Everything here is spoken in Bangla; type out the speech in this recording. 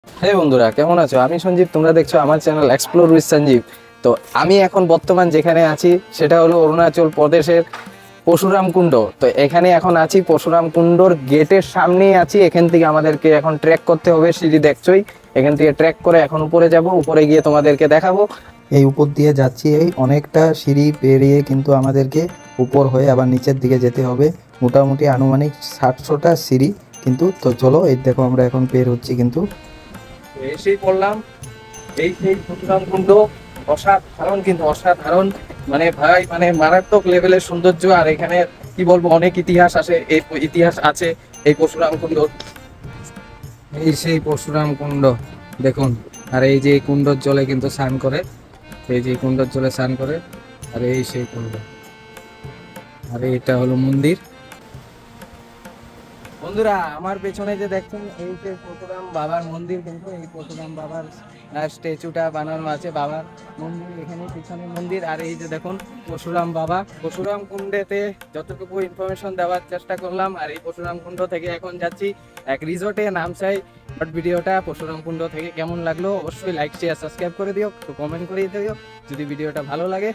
হ্যাঁ বন্ধুরা, কেমন আছো? আমি সঞ্জীব, তোমরা দেখছো আমার চ্যানেল এক্সপ্লোর উইথ সঞ্জীব। তো আমি এখন বর্তমান যেখানে আছি সেটা হলো অরুণাচল প্রদেশের পরশুরাম কুণ্ড। তো এখানে এখন আছি, পরশুরাম কুণ্ডর গেটের সামনেই আছি। এখান থেকে আমাদেরকে এখন ট্রেক করতে হবে, সিঁড়ি দেখছোই। এখান থেকে ট্রেক করে এখন উপরে যাব, উপরে গিয়ে তোমাদেরকে দেখাবো। এই উপর দিয়ে যাচ্ছি, এই অনেকটা সিঁড়ি পেরিয়ে কিন্তু আমাদেরকে উপর হয়ে আবার নিচের দিকে যেতে হবে। মোটামুটি আনুমানিক 60টা সিঁড়ি কিন্তু। তো চলো, এই দেখো আমরা এখন বের হচ্ছি কিন্তু। এসেই পড়লাম, এই সেই পরশুরাম কুণ্ড। অসাধারণ, কিন্তু অসাধারণ, মানে ভাই, মানে মারাত্মক লেভেলের সৌন্দর্য। আর এখানে কি বলবো, অনেক ইতিহাস আছে, এই ইতিহাস আছে এই পরশুরাম কুণ্ড। এই সেই পরশুরাম কুণ্ড দেখুন। আর এই যে এই কুণ্ডর জলে কিন্তু স্নান করে, এই যে কুণ্ডর জলে স্নান করে। আর এই সেই কুণ্ড, আর এটা হলো মন্দির। বন্ধুরা, আমার পেছনে যে দেখছেন এই যে পরশুরাম বাবার মন্দির, কিন্তু এই পরশুরাম বাবার স্ট্যাচুটা বানানো আছে, বাবার মন্দির এখানে পিছনে মন্দির। আর এই যে দেখুন পরশুরাম বাবা। পরশুরাম কুণ্ডেতে যতটুকু ইনফরমেশন দেওয়ার চেষ্টা করলাম। আর এই পরশুরাম কুণ্ড থেকে এখন যাচ্ছি এক রিসোর্টে, নামসাই। বাট ভিডিওটা পরশুরাম কুণ্ড থেকে কেমন লাগলো অবশ্যই লাইক শেয়ার সাবস্ক্রাইব করে দিও, তো কমেন্ট করে দিও যদি ভিডিওটা ভালো লাগে।